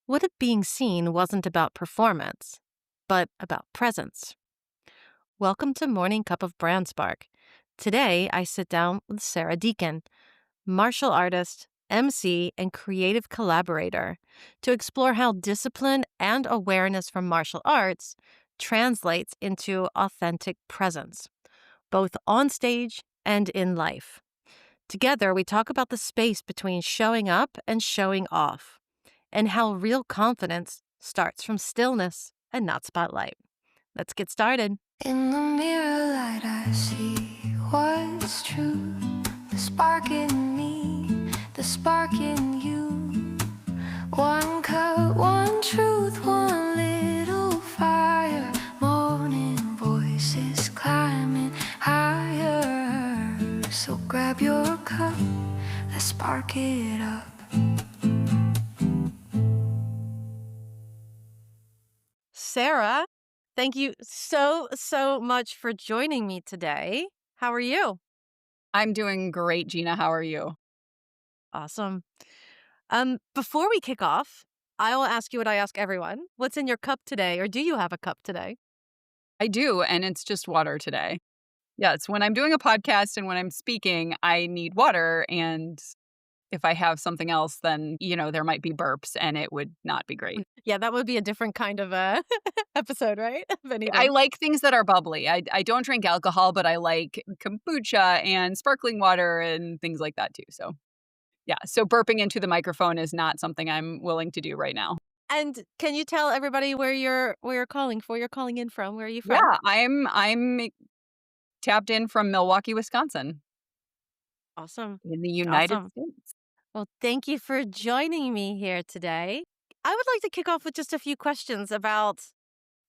What if being seen wasn't about performance, but about presence? Welcome to Morning Cup of Brand Spark. Today, I sit down with Sara Deacon, martial artist, MC, and creative collaborator, to explore how discipline and awareness from martial arts translates into authentic presence, both on stage and in life. Together, we talk about the space between showing up and showing off, and how real confidence starts from stillness and not spotlight. Let's get started. In the mirror light I see what's true. The spark in me, the spark in you. One cup, one truth, one little fire. Morning voices climbing higher. So grab your cup, let's spark it up. Sara, thank you so much for joining me today. How are you? I'm doing great, Gina. How are you? Awesome. Before we kick off, I will ask you what I ask everyone. What's in your cup today, or do you have a cup today? I do, and it's just water today. Yes, when I'm doing a podcast and when I'm speaking, I need water. And if I have something else, then, there might be burps and it would not be great. Yeah, that would be a different kind of episode, right? If I anything. like things that are bubbly. I don't drink alcohol, but I like kombucha and sparkling water and things like that too. So, yeah. So burping into the microphone is not something I'm willing to do right now. And can you tell everybody where you're calling in from? Where are you from? Yeah, I'm tapped in from Milwaukee, Wisconsin Awesome. in the United Awesome. States. Well, thank you for joining me here today. I would like to kick off with just a few questions about,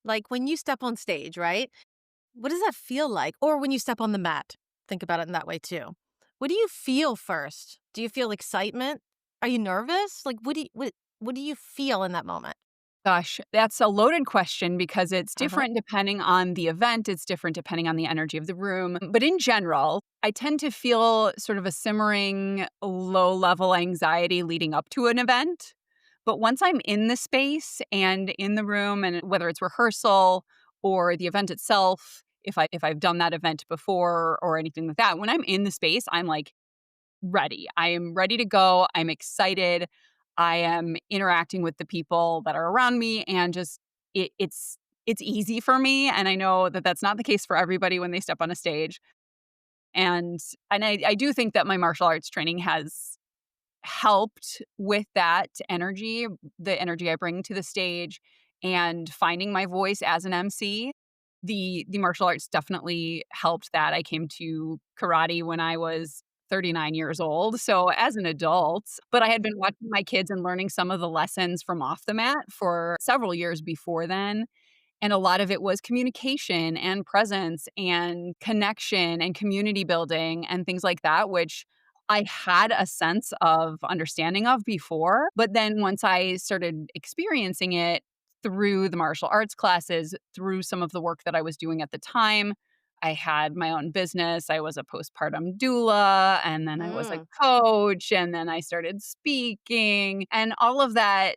like, when you step on stage, right? What does that feel like? Or when you step on the mat? Think about it in that way too. What do you feel first? Do you feel excitement? Are you nervous? Like, what do you feel in that moment? Gosh, that's a loaded question because it's Uh-huh. different depending on the event. It's different depending on the energy of the room. But in general, I tend to feel sort of a simmering, low level anxiety leading up to an event. But once I'm in the space and in the room, and whether it's rehearsal or the event itself, if I've done that event before or anything like that, when I'm in the space, I'm like ready. I am ready to go. I'm excited. I am interacting with the people that are around me, and just it's easy for me. And I know that that's not the case for everybody when they step on a stage. And I do think that my martial arts training has helped with that energy, the energy I bring to the stage, and finding my voice as an MC. The martial arts definitely helped that. I came to karate when I was 39 years old, so as an adult, but I had been watching my kids and learning some of the lessons from off the mat for several years before then. And a lot of it was communication and presence and connection and community building and things like that, which I had a sense of understanding of before. But then once I started experiencing it through the martial arts classes, through some of the work that I was doing at the time, I had my own business. I was a postpartum doula, and then I was a Mm. coach, and then I started speaking, and all of that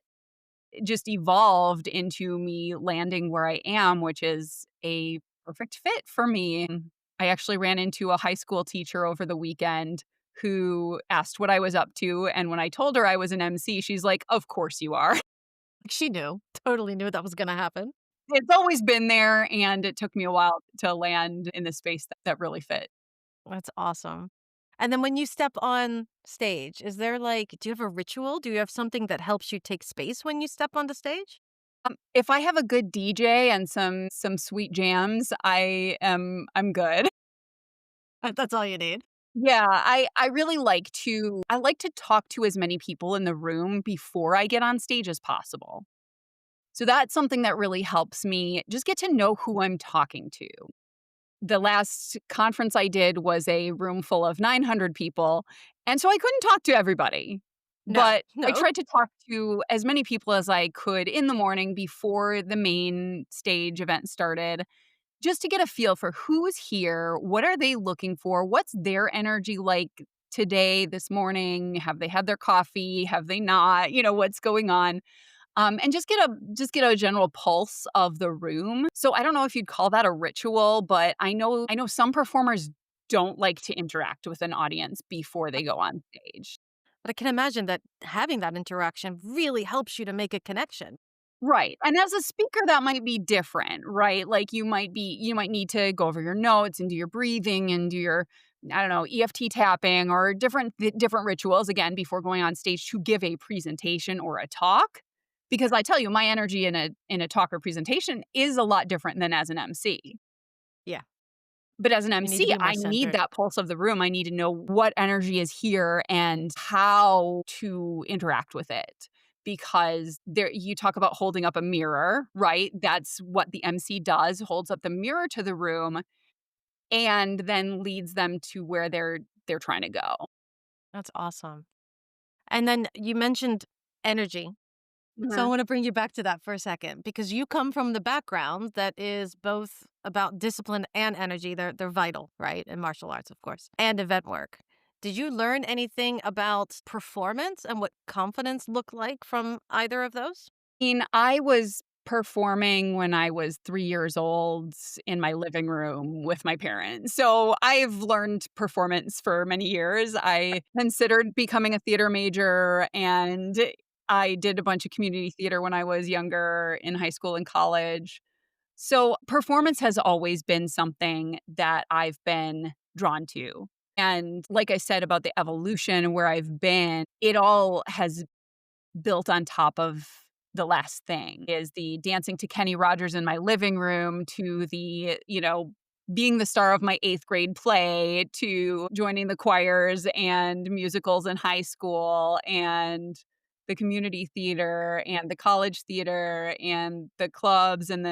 just evolved into me landing where I am, which is a perfect fit for me. I actually ran into a high school teacher over the weekend who asked what I was up to. And when I told her I was an MC, she's like, "Of course you are." She knew, totally knew that was going to happen. It's always been there. And it took me a while to land in the space that really fit. That's awesome. And then when you step on stage, is there do you have a ritual? Do you have something that helps you take space when you step onto stage? If I have a good DJ and some sweet jams, I'm good. That's all you need. Yeah, I really like to talk to as many people in the room before I get on stage as possible. So that's something that really helps me just get to know who I'm talking to. The last conference I did was a room full of 900 people, and so I couldn't talk to everybody. No, But I no. tried to talk to as many people as I could in the morning before the main stage event started, just to get a feel for who's here, what are they looking for, what's their energy like today, this morning, have they had their coffee, have they not, what's going on. and just get a general pulse of the room. So I don't know if you'd call that a ritual, but I know some performers don't like to interact with an audience before they go on stage. But I can imagine that having that interaction really helps you to make a connection. Right, and as a speaker, that might be different, right? Like, you might need to go over your notes and do your breathing and do your, I don't know, EFT tapping or different rituals, again, before going on stage to give a presentation or a talk, because I tell you, my energy in a talk or presentation is a lot different than as an MC. Yeah. But as an You need to MC, be more I need centered. that pulse of the room. I need to know what energy is here and how to interact with it. Because there you talk about holding up a mirror, right? That's what the MC does, holds up the mirror to the room and then leads them to where they're trying to go. That's awesome. And then you mentioned energy. So I Mhm. want to bring you back to that for a second because you come from the background that is both about discipline and energy. They're vital, right? In martial arts, of course, and event work. Did you learn anything about performance and what confidence looked like from either of those? I was performing when I was 3 years old in my living room with my parents. So, I've learned performance for many years. I considered becoming a theater major, and I did a bunch of community theater when I was younger in high school and college. So, performance has always been something that I've been drawn to. And like I said about the evolution where I've been, it all has built on top of the last thing is the dancing to Kenny Rogers in my living room to the, being the star of my 8th grade play to joining the choirs and musicals in high school and the community theater and the college theater and the clubs and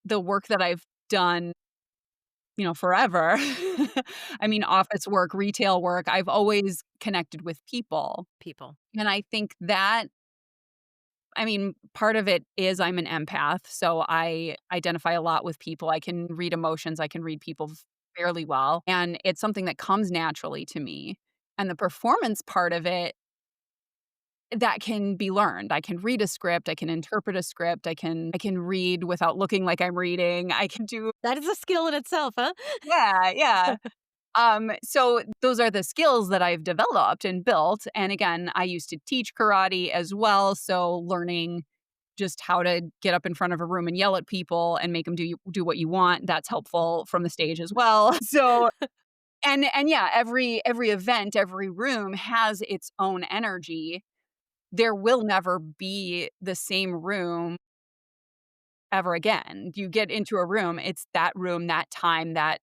the work that I've done, forever. I mean, office work, retail work, I've always connected with people. People. And I think that part of it is I'm an empath, so I identify a lot with people. I can read emotions, I can read people fairly well, and it's something that comes naturally to me. And the performance part of it, that can be learned. I can read a script, I can interpret a script, I can read without looking like I'm reading. I can do That is a skill in itself, huh? Yeah, yeah. So those are the skills that I've developed and built. And again, I used to teach karate as well. So learning just how to get up in front of a room and yell at people and make them do what you want, that's helpful from the stage as well. So and yeah, every event, every room has its own energy. There will never be the same room ever again. You get into a room, it's that room, that time, that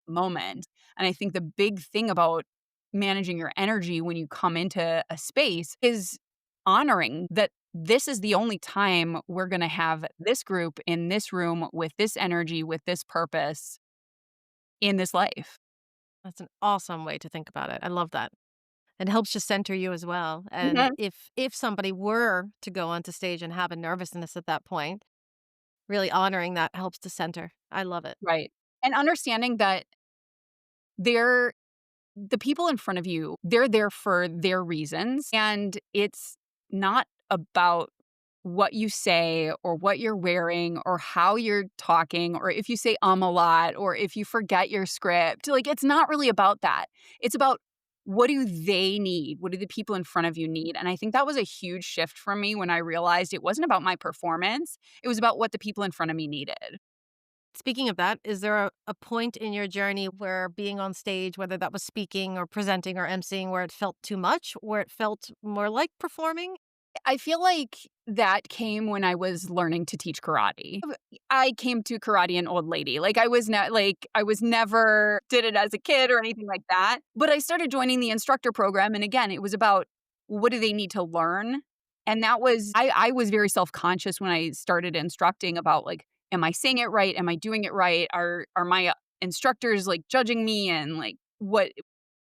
moment. And I think the big thing about managing your energy when you come into a space is honoring that this is the only time we're going to have this group in this room with this energy, with this purpose in this life. That's an awesome way to think about it. I love that. It helps to center you as well. And Mhm. if somebody were to go onto stage and have a nervousness at that point, really honoring that helps to center. I love it. Right. And understanding that they're the people in front of you, they're there for their reasons. And it's not about what you say or what you're wearing or how you're talking or if you say a lot or if you forget your script. Like, it's not really about that. It's about what do they need? What do the people in front of you need? And I think that was a huge shift for me when I realized it wasn't about my performance. It was about what the people in front of me needed. Speaking of that, is there a point in your journey where being on stage, whether that was speaking or presenting or emceeing, where it felt too much, where it felt more like performing? I feel like that came when I was learning to teach karate. I came to karate an old lady. Like, I was never did it as a kid or anything like that, but I started joining the instructor program, and again, it was about what do they need to learn? And that was I was very self-conscious when I started instructing about, like, am I saying it right? Am I doing it right? Are my instructors, like, judging me? And, like,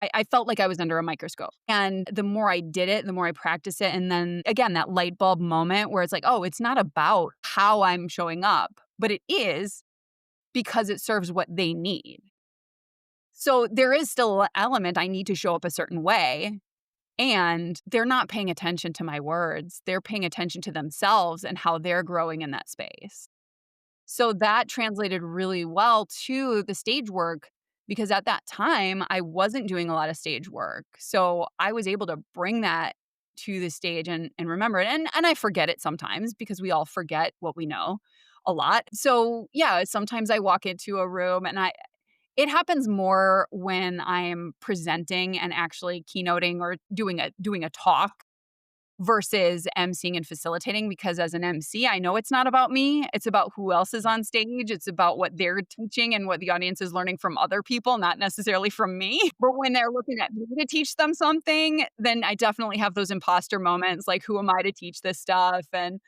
I felt like I was under a microscope. And the more I did it, the more I practiced it. And then again, that light bulb moment where it's like, oh, it's not about how I'm showing up, but it is because it serves what they need. So there is still an element I need to show up a certain way. and they're not paying attention to my words. They're paying attention to themselves and how they're growing in that space. So that translated really well to the stage work because at that time, I wasn't doing a lot of stage work. So I was able to bring that to the stage and remember it. And I forget it sometimes because we all forget what we know a lot. So yeah, sometimes I walk into a room and it happens more when I'm presenting and actually keynoting or doing a talk versus emceeing and facilitating because as an MC, I know it's not about me, it's about who else is on stage, it's about what they're teaching and what the audience is learning from other people, not necessarily from me. But when they're looking at me to teach them something, then I definitely have those imposter moments, like, "Who am I to teach this stuff?" And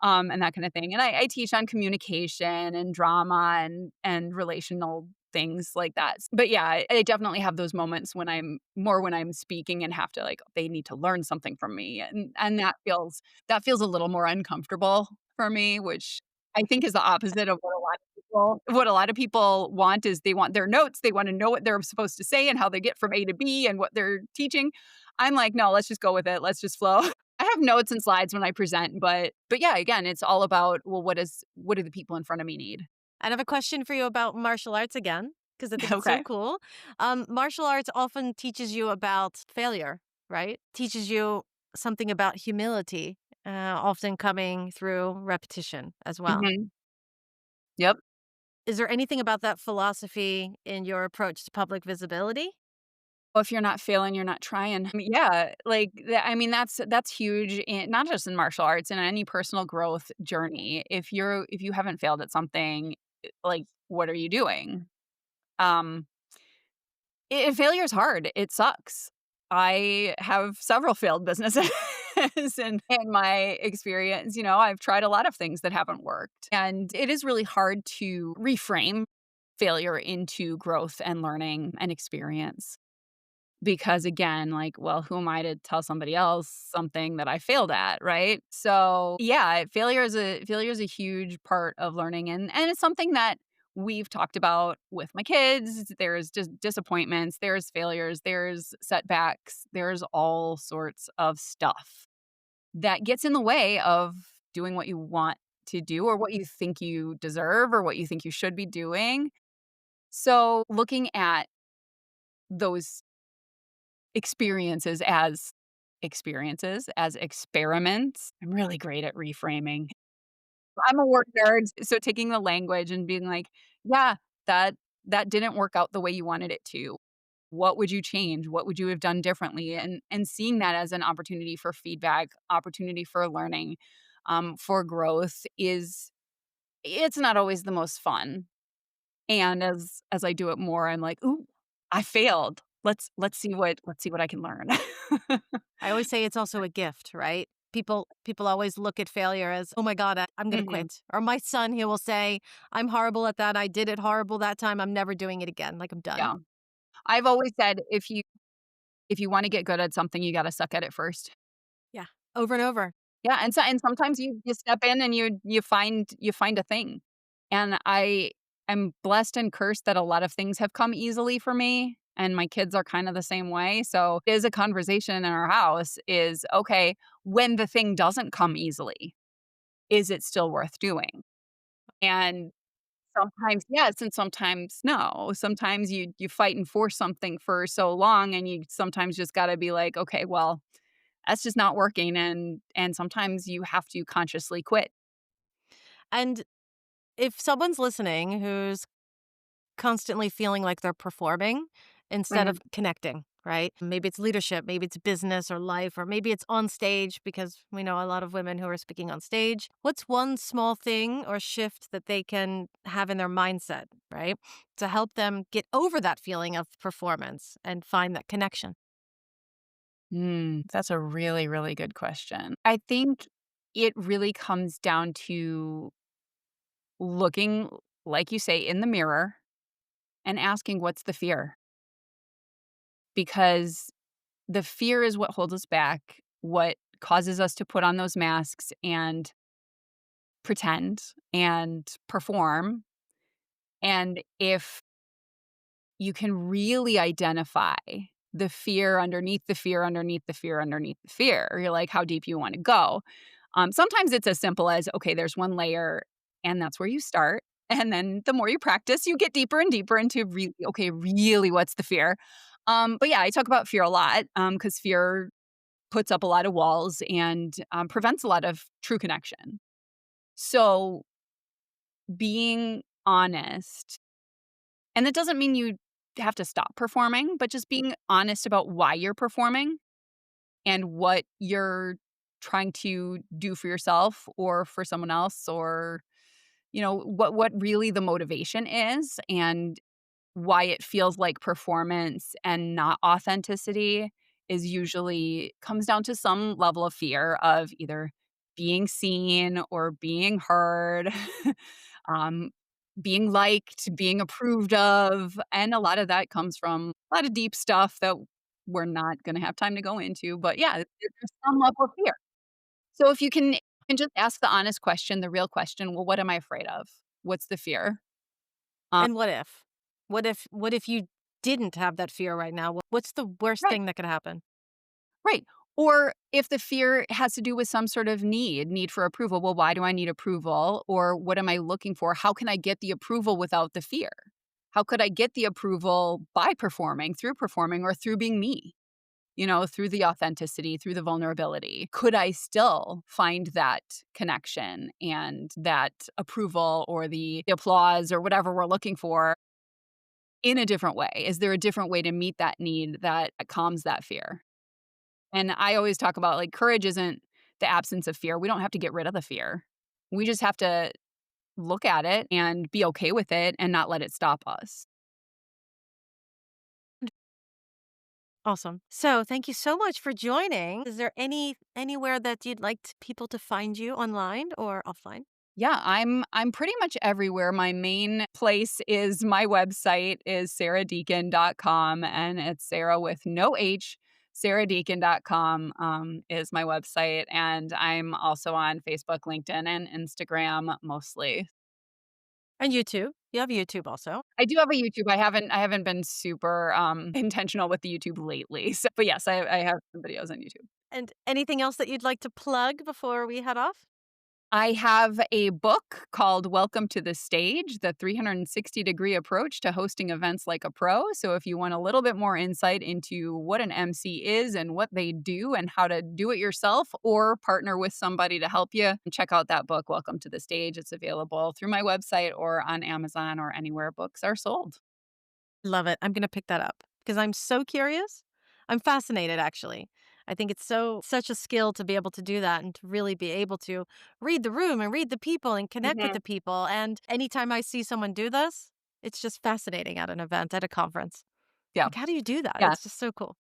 that kinda thing. And I teach on communication and drama and relational things like that. But yeah, I definitely have those moments when I'm speaking and have to like they need to learn something from me, and that feels a little more uncomfortable for me, which I think is the opposite of what a lot of people want is they want their notes, they wanna know what they're supposed to say and how they get from A to B and what they're teaching. I'm like, "No, let's just go with it, let's just flow." I have notes and slides when I present, but yeah, again, it's all about, well, what do the people in front of me need? I have a question for you about martial arts again, because I think it's Okay. so cool. Martial arts often teaches you about failure, right? Teaches you something about humility, often coming through repetition as well. Mhm. Yep. Is there anything about that philosophy in your approach to public visibility? Well, if you're not failing, you're not trying. I mean, yeah, like, I mean, that's huge in not just in martial arts, in any personal growth journey. If you haven't failed at something, like, what are you doing? Um, failure is hard. It sucks. I have several failed businesses in my experience, I've tried a lot of things that haven't worked, and it is really hard to reframe failure into growth and learning and experience. Because again, like, well, who am I to tell somebody else something that I failed at, right? So, yeah, failure is a huge part of learning and it's something that we've talked about with my kids. There's just disappointments, there's failures, there's setbacks, there's all sorts of stuff that gets in the way of doing what you want to do or what you think you deserve or what you think you should be doing. So, looking at those experiences as experiments. I'm really great at reframing. I'm a word nerd, so taking the language and being like, "Yeah, that that didn't work out the way you wanted it to. What would you change? What would you have done differently?" And seeing that as an opportunity for feedback, opportunity for learning, for growth is it's not always the most fun. And as I do it more, I'm like, "Ooh, I failed. Let's see what I can learn." I always say it's also a gift, right? People always look at failure as, "Oh my god, I'm gonna Mhm. quit." Or my son, he will say, "I'm horrible at that. I did it horrible that time. I'm never doing it again. Like I'm done." Yeah. I've always said if you wanna get good at something, you gotta suck at it first. Yeah, over and over. Yeah, and sometimes you step in and you find a thing. And I am blessed and cursed that a lot of things have come easily for me, and my kids are kinda the same way, so it is a conversation in our house is, "Okay, when the thing doesn't come easily, is it still worth doing?" And sometimes yes, and sometimes no. Sometimes you fight and force something for so long, and you sometimes just gotta be like, "Okay, well, that's just not working," and sometimes you have to consciously quit. And if someone's listening who's constantly feeling like they're performing instead Mhm. of connecting, right? Maybe it's leadership, maybe it's business or life, or maybe it's on stage because we know a lot of women who are speaking on stage. What's one small thing or shift that they can have in their mindset, right? To help them get over that feeling of performance and find that connection. That's a really, really good question. I think it really comes down to looking, like you say, in the mirror and asking, "What's the fear?" Because the fear is what holds us back, what causes us to put on those masks and pretend and perform. And if you can really identify the fear underneath the fear underneath the fear underneath the fear. You're like, how deep you want to go. Sometimes it's as simple as, okay, there's one layer, and that's where you start. And then the more you practice, you get deeper and deeper into really, okay, really, what's the fear? But yeah, I talk about fear a lot because fear puts up a lot of walls and prevents a lot of true connection. So being honest, and that doesn't mean you have to stop performing, but just being honest about why you're performing and what you're trying to do for yourself or for someone else, or what really the motivation is, and why it feels like performance and not authenticity is usually comes down to some level of fear of either being seen or being heard, um, being liked, being approved of, and a lot of that comes from a lot of deep stuff that we're not gonna have time to go into, but yeah, there's some level of fear. So if you can just ask the honest question, the real question, "Well, what am I afraid of? What's the fear?" Um, And what if? What if you didn't have that fear right now? What's the worst right. thing that could happen? Right. Or if the fear has to do with some sort of need for approval. Well, why do I need approval? Or what am I looking for? How can I get the approval without the fear? How could I get the approval by performing, or through being me? Through the authenticity, through the vulnerability. Could I still find that connection and that approval or the applause or whatever we're looking for in a different way? Is there a different way to meet that need that calms that fear? And I always talk about, like, courage isn't the absence of fear. We don't have to get rid of the fear. We just have to look at it and be okay with it and not let it stop us. Awesome. So, thank you so much for joining. Is there anywhere that you'd like people to find you online or offline? Yeah, I'm pretty much everywhere. My main place is my website is saradeacon.com, and it's Sarah with no H. Saradeacon.com is my website, and I'm also on Facebook, LinkedIn, and Instagram mostly. And YouTube. You have YouTube also. I do have a YouTube. I haven't been super, intentional with the YouTube lately. So but yes, I have some videos on YouTube. And anything else that you'd like to plug before we head off? I have a book called Welcome to the Stage: The 360-Degree Approach to Hosting Events Like a Pro. So if you want a little bit more insight into what an MC is and what they do and how to do it yourself or partner with somebody to help you, check out that book, Welcome to the Stage. It's available through my website or on Amazon or anywhere books are sold. Love it. I'm going to pick that up because I'm so curious. I'm fascinated, actually. I think it's such a skill to be able to do that and to really be able to read the room and read the people and connect with Mhm. the people. And anytime I see someone do this, it's just fascinating at an event, at a conference. Yeah. Like, how do you do that? Yeah. It's just so cool.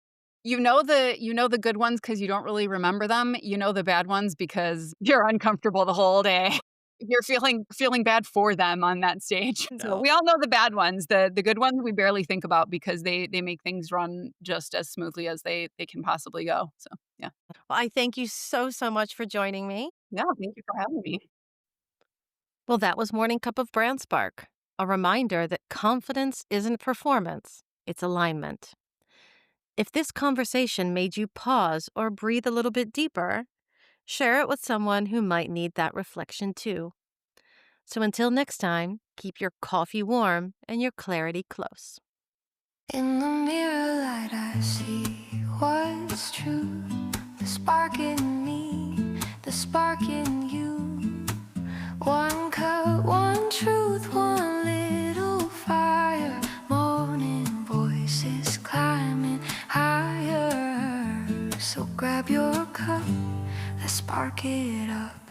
You know the good ones because you don't really remember them. You know the bad ones because you're uncomfortable the whole day. You're feeling bad for them on that stage. So No. we all know the bad ones. The good ones we barely think about because they make things run just as smoothly as they can possibly go. So, yeah. Well, I thank you so, so much for joining me. Yeah, thank you for having me. Well, that was Morning Cup of Brand Spark, a reminder that confidence isn't performance, it's alignment. If this conversation made you pause or breathe a little bit deeper, share it with someone who might need that reflection too. So until next time, keep your coffee warm and your clarity close. In the mirror light I see what's true. The spark in me, the spark in you. One cup, one truth, one little fire. Morning voices climbing higher. So grab your cup, let's spark it up.